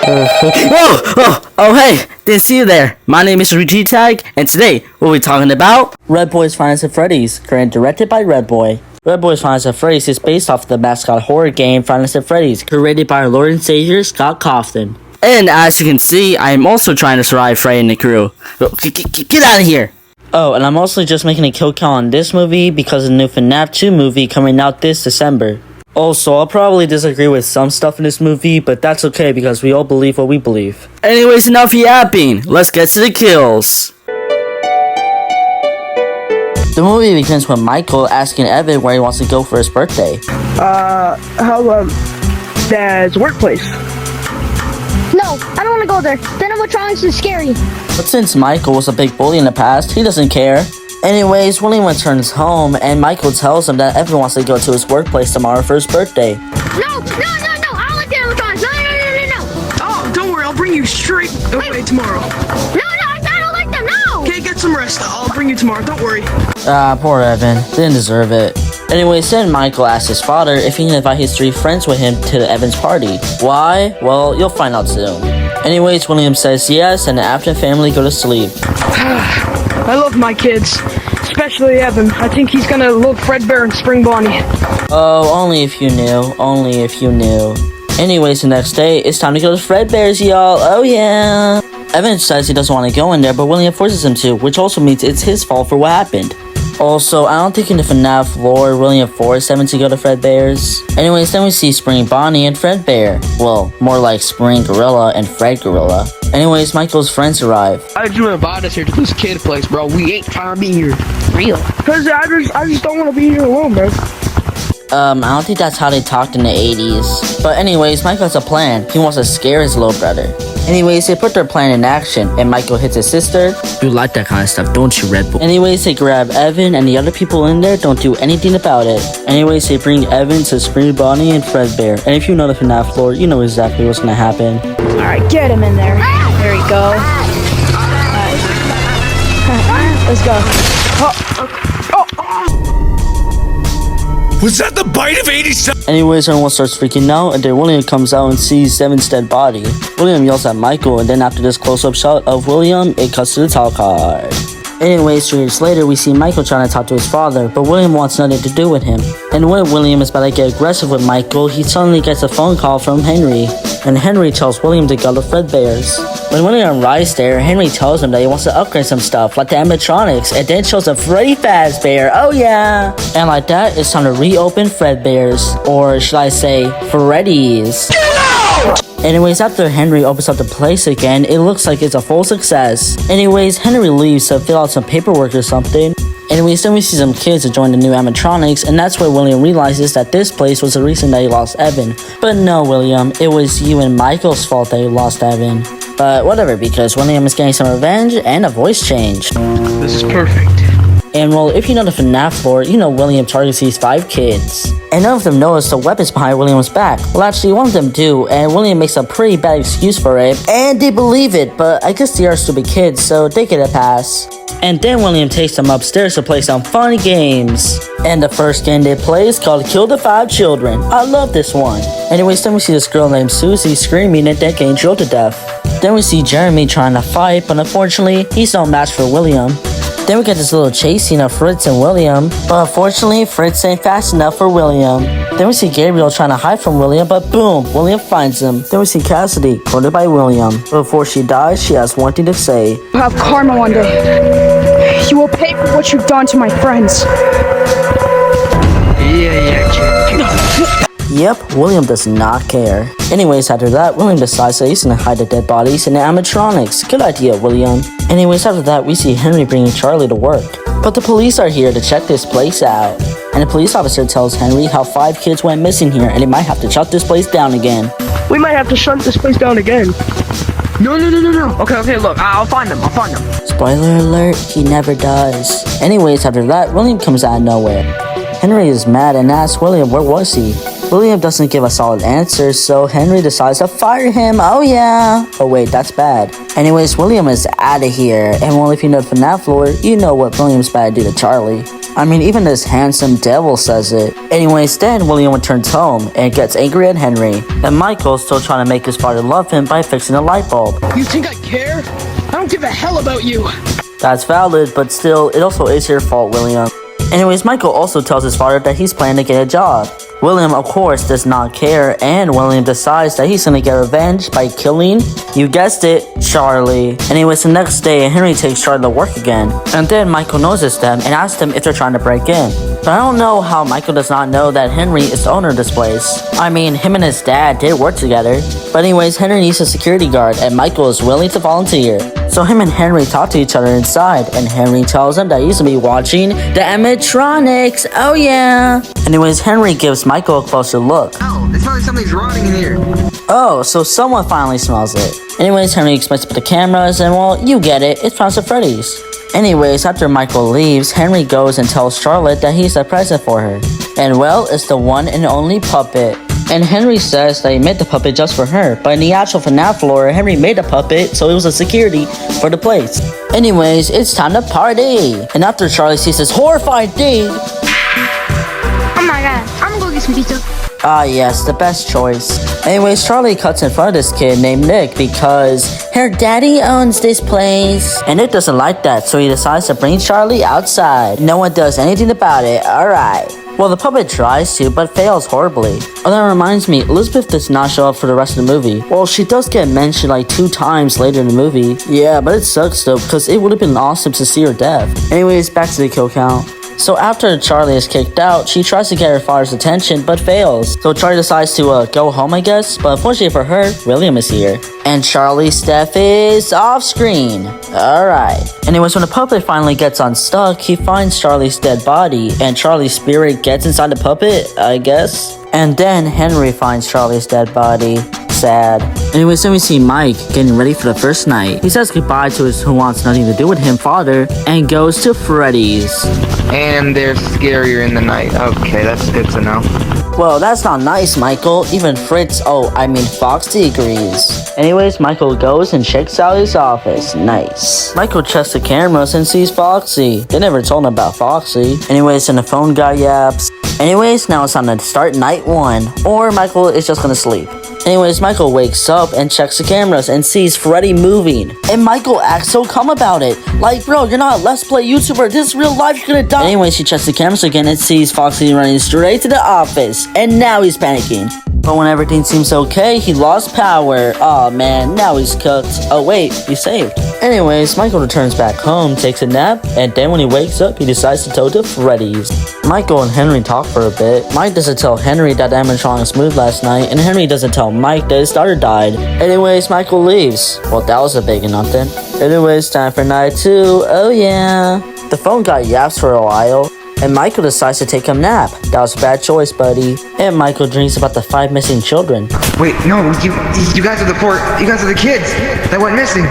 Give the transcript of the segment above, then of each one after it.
Oh, hey, didn't see you there. My name is Richie Tag, and today we'll be talking about Redboys Finance at Freddy's, currently directed by Redboy. Redboys Finance at Freddy's is based off the mascot horror game Finance at Freddy's, created by our Lord and Savior Scott Cawthon. And as you can see, I am also trying to survive Freddy and the crew. Get out of here! Oh, and I'm also just making a kill count on this movie because of the new FNAF 2 movie coming out this December. Also, I'll probably disagree with some stuff in this movie, but that's okay because we all believe what we believe. Anyways, enough yapping. Let's get to the kills. The movie begins with Michael asking Evan where he wants to go for his birthday. How about Dad's workplace? No, I don't want to go there. The animatronics is scary. But since Michael was a big bully in the past, he doesn't care. Anyways, William returns home, and Michael tells him that Evan wants to go to his workplace tomorrow for his birthday. No, I don't like the animatronics. No. Oh, don't worry, I'll bring you straight away tomorrow. No, I don't like them, no. Okay, get some rest. I'll bring you tomorrow, don't worry. Poor Evan. Didn't deserve it. Anyways, then Michael asks his father if he can invite his 3 friends with him to Evan's party. Why? Well, you'll find out soon. Anyways, William says yes, and after the family go to sleep. I love my kids, especially Evan. I think he's gonna love Fredbear and Spring Bonnie. Oh, only if you knew. Only if you knew. Anyways, the next day, it's time to go to Fredbear's, y'all. Oh, yeah. Evan says he doesn't want to go in there, but William forces him to, which also means it's his fault for what happened. Also, I don't think in the FNAF lore, William forced Evan to go to Fredbear's. Anyways, then we see Spring Bonnie and Fredbear. Well, more like Spring Gorilla and Fred Gorilla. Anyways, Michael's friends arrive. Why did you invite us here to this kid place, bro? We ain't trying to be here. Real. Cause I just don't want to be here alone, bro. I don't think that's how they talked in the 80s. But anyways, Michael has a plan. He wants to scare his little brother. Anyways, they put their plan in action, and Michael hits his sister. You like that kind of stuff, don't you, Red Bull? Anyways, they grab Evan, and the other people in there don't do anything about it. Anyways, they bring Evan to Spring Bonnie and Fredbear. And if you know the FNAF lore, you know exactly what's gonna happen. Alright, get him in there. There we go. Let's go. Was that the bite of 87? Anyways, everyone starts freaking out, and then William comes out and sees Evan's dead body. William yells at Michael, and then after this close-up shot of William, it cuts to the talk card. Anyways, 3 years later, we see Michael trying to talk to his father, but William wants nothing to do with him. And when William is about to get aggressive with Michael, he suddenly gets a phone call from Henry. And Henry tells William to go to Fredbear's. When William arrives there, Henry tells him that he wants to upgrade some stuff, like the animatronics, and then shows a Freddy Fazbear, oh yeah! And like that, it's time to reopen Fredbear's, or should I say, Freddy's. Anyways, after Henry opens up the place again, it looks like it's a full success. Anyways, Henry leaves to fill out some paperwork or something. Anyways, then we see some kids to join the new animatronics, and that's where William realizes that this place was the reason that he lost Evan. But no, William, it was you and Michael's fault that you lost Evan. But whatever, because William is getting some revenge and a voice change. This is perfect. And well, if you know the FNAF lore, you know William targets these 5 kids. And none of them notice the weapons behind William's back. Well, actually, one of them do, and William makes a pretty bad excuse for it. And they believe it, but I guess they are stupid kids, so they get a pass. And then William takes them upstairs to play some funny games. And the first game they play is called Kill the 5 Children. I love this one. Anyways, then we see this girl named Susie screaming and then getting drilled to death. Then we see Jeremy trying to fight, but unfortunately, he's no match for William. Then we get this little chase scene of Fritz and William, but unfortunately, Fritz ain't fast enough for William. Then we see Gabriel trying to hide from William, but boom, William finds him. Then we see Cassidy, cornered by William. But before she dies, she has one thing to say. You'll have karma one day. You will pay for what you've done to my friends. Yep, William does not care. Anyways, after that, William decides that he's gonna hide the dead bodies in the animatronics. Good idea, William. Anyways, after that, we see Henry bringing Charlie to work. But the police are here to check this place out. And the police officer tells Henry how 5 kids went missing here and they might have to shut this place down again. We might have to shut this place down again. No. Okay, look, I'll find them. Spoiler alert, he never does. Anyways, after that, William comes out of nowhere. Henry is mad and asks William where was he. William doesn't give a solid answer, so Henry decides to fire him. Oh yeah. Oh wait, that's bad. Anyways, William is out of here. And well, if you know FNAF lore, you know what William's about to do to Charlie. I mean, even this handsome devil says it. Anyways, then William returns home and gets angry at Henry. And Michael's still trying to make his father love him by fixing a light bulb. You think I care? I don't give a hell about you. That's valid, but still, it also is your fault, William. Anyways, Michael also tells his father that he's planning to get a job. William, of course, does not care, and William decides that he's gonna get revenge by killing, you guessed it, Charlie. Anyways, the next day, Henry takes Charlie to work again, and then Michael notices them and asks them if they're trying to break in. But I don't know how Michael does not know that Henry is the owner of this place. I mean, him and his dad did work together. But anyways, Henry needs a security guard, and Michael is willing to volunteer. So him and Henry talk to each other inside, and Henry tells him that he's gonna be watching the animatronics. Oh yeah. Anyways, Henry gives Michael a closer look. Oh, it smells like something's rotting in here. Oh, so someone finally smells it. Anyways, Henry expects to put the cameras, and well, you get it, it's Prancer Freddy's. Anyways, after Michael leaves, Henry goes and tells Charlotte that he's a present for her. And well, it's the one and only puppet. And Henry says that he made the puppet just for her, but in the actual FNAF lore, Henry made the puppet so it was a security for the place. Anyways, it's time to party. And after Charlie sees this horrifying thing, Oh my god, I'm gonna go get some pizza. ah yes, the best choice. Anyways, Charlie cuts in front of this kid named Nick because her daddy owns this place. And Nick doesn't like that, so he decides to bring Charlie outside. No one does anything about it, alright. Well, the puppet tries to, but fails horribly. Oh, that reminds me, Elizabeth does not show up for the rest of the movie. Well, she does get mentioned like 2 times later in the movie. Yeah, but it sucks though, because it would have been awesome to see her death. Anyways, back to the kill count. So after Charlie is kicked out, she tries to get her father's attention, but fails. So Charlie decides to go home, I guess. But unfortunately for her, William is here. And Charlie's death is off screen. Alright. Anyways, when the puppet finally gets unstuck, he finds Charlie's dead body. And Charlie's spirit gets inside the puppet, I guess. And then Henry finds Charlie's dead body. Sad. Anyways, then we see Mike getting ready for the first night. He says goodbye to his who wants nothing to do with him father and goes to Freddy's. And they're scarier in the night. Okay, that's good to know. Well, that's not nice, Michael. Even Foxy agrees. Anyways, Michael goes and checks out his office. Nice. Michael checks the cameras and sees Foxy. They never told him about Foxy. Anyways, then the phone guy yaps. Anyways, now it's time to start night 1. Or Michael is just gonna sleep. Anyways, Michael wakes up and checks the cameras and sees Freddy moving. And Michael acts so calm about it. Like, bro, you're not a Let's Play YouTuber. This is real life. You're gonna die. Anyways, he checks the cameras again and sees Foxy running straight to the office. And now he's panicking. But when everything seems okay, he lost power. Aw, man, now he's cooked. Oh, wait, he's saved. Anyways, Michael returns back home, takes a nap, and then when he wakes up, he decides to go to Freddy's. Michael and Henry talk for a bit. Mike doesn't tell Henry that the animatronics moved last night, and Henry doesn't tell Mike that his daughter died. Anyways, Michael leaves. Well, that was a big nothing. Anyways, time for night 2. Oh, yeah. The phone guy yaps for a while. And Michael decides to take a nap. That was a bad choice, buddy. And Michael dreams about the 5 missing children. Wait, no, you guys are you guys are the kids that went missing.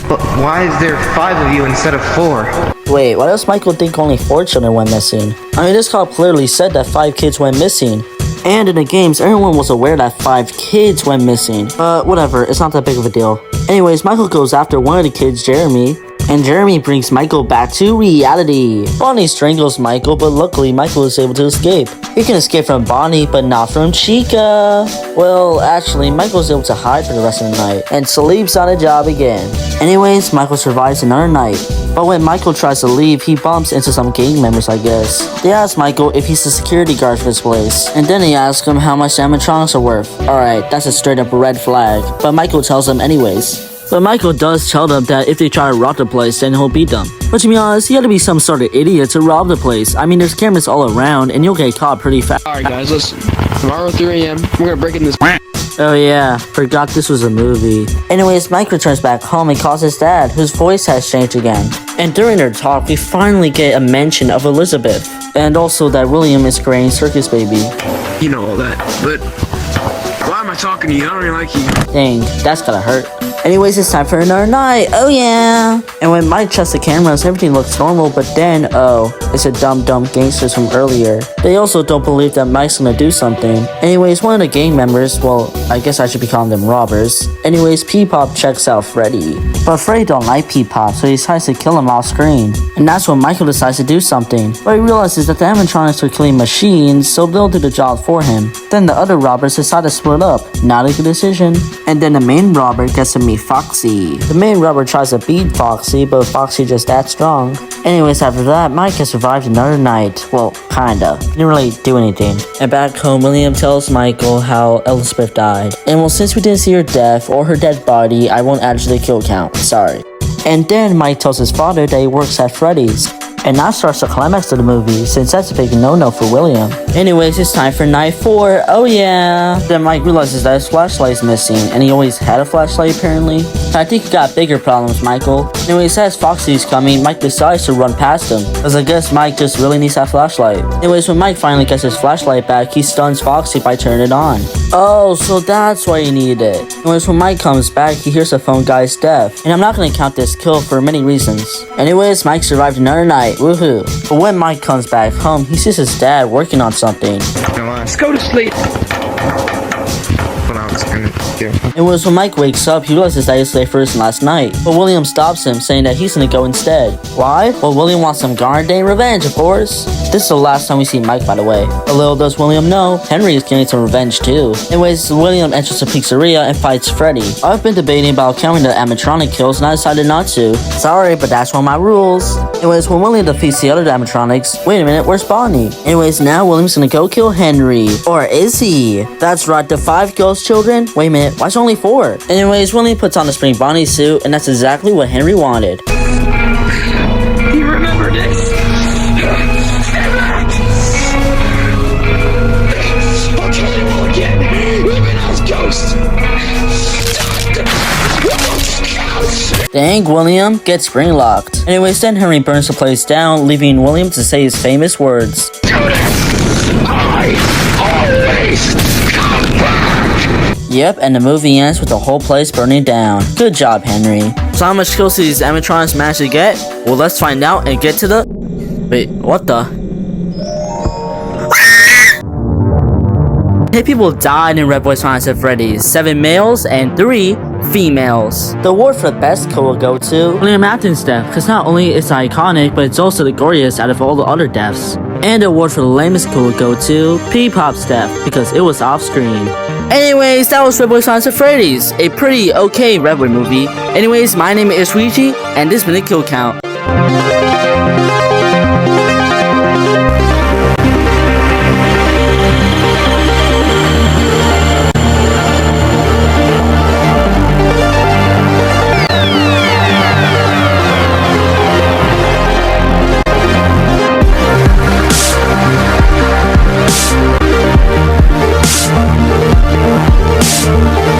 But why is there 5 of you instead of 4? Wait, why does Michael think only 4 children went missing? I mean, this cop clearly said that 5 kids went missing. And in the games, everyone was aware that 5 kids went missing. But whatever, it's not that big of a deal. Anyways, Michael goes after one of the kids, Jeremy. And Jeremy brings Michael back to reality. Bonnie strangles Michael, but luckily Michael is able to escape. He can escape from Bonnie, but not from Chica. Well, actually, Michael is able to hide for the rest of the night and sleeps on a job again. Anyways, Michael survives another night. But when Michael tries to leave, he bumps into some gang members, I guess. They ask Michael if he's the security guard for this place. And then they ask him how much the animatronics are worth. Alright, that's a straight up red flag. But Michael tells them anyways. But Michael does tell them that if they try to rob the place, then he'll beat them. But to be honest, you gotta be some sort of idiot to rob the place. I mean, there's cameras all around, and you'll get caught pretty fast. Alright guys, listen. Tomorrow 3 a.m. we're gonna break in this. Oh yeah, forgot this was a movie. Anyways, Mike returns back home and calls his dad, whose voice has changed again. And during their talk, we finally get a mention of Elizabeth. And also that William is creating Circus Baby. You know all that, but Why am I talking to you? I don't really like you. Dang, that's gotta hurt. Anyways, it's time for another night. Oh yeah! And when Mike checks the cameras, everything looks normal, but then, oh, it's a dumb gangsters from earlier. They also don't believe that Mike's gonna do something. Anyways, one of the gang members, well, I guess I should be calling them robbers. Anyways, P-Pop checks out Freddy. But Freddy don't like P-Pop, so he decides to kill him off screen. And that's when Michael decides to do something. But he realizes that the animatronics are killing machines, so they'll do the job for him. Then the other robbers decide to split up. Not a good decision. And then the main robber gets to meet Foxy. The main robber tries to beat Foxy, but Foxy just that strong. Anyways, after that, Mike has survived another night. Well, kinda. Didn't really do anything. And back home, William tells Michael how Elizabeth died. And well, since we didn't see her death or her dead body, I won't add to the kill count. Sorry. And then Mike tells his father that he works at Freddy's. And now starts the climax of the movie, since that's a big no-no for William. Anyways, it's time for night 4. Oh yeah! Then Mike realizes that his flashlight is missing, and he always had a flashlight apparently. I think he got bigger problems, Michael. Anyways, as Foxy's coming, Mike decides to run past him, cause I guess Mike just really needs that flashlight. Anyways, when Mike finally gets his flashlight back, he stuns Foxy by turning it on. Oh, so that's why he needed it. Anyways, when Mike comes back, he hears the phone guy's death, and I'm not gonna count this kill for many reasons. Anyways, Mike survived another night. Woohoo. But when Mike comes back home, he sees his dad working on something. Let's go to sleep. What I was gonna do. It was when Mike wakes up, he realizes that he's late for his last night. But William stops him, saying that he's gonna go instead. Why? Well, William wants some Garden revenge, of course. This is the last time we see Mike, by the way. But little does William know, Henry is getting some revenge too. Anyways, William enters the pizzeria and fights Freddy. I've been debating about counting the animatronic kills, and I decided not to. Sorry, but that's one of my rules. Anyways, when William defeats the other animatronics, wait a minute, where's Bonnie? Anyways, now William's gonna go kill Henry. Or is he? That's right, the 5 ghost children? Wait a minute, why's only 4? Anyways, William puts on the spring Bonnie suit, and that's exactly what Henry wanted. Do you remember this? I'll kill you all again, even as ghosts. Dang, William, get spring locked. Anyways, then Henry burns the place down, leaving William to say his famous words. I always come back. Yep, and the movie ends with the whole place burning down. Good job, Henry. So how much kills do these animatronics manage to get? Well, let's find out and get to the... Wait, what the? Hey, people died in Redboys Finance at Freddy's. 7 males and 3 females. The award for the best kill will go to William Afton's death, because not only is it iconic, but it's also the goriest out of all the other deaths. And the award for the lamest kill will go to P-Pop's death, because it was off screen. Anyways, that was Redboys Finance at Freddy's, a pretty okay Redboy movie. Anyways, my name is Luigi, and this has been the Kill Count.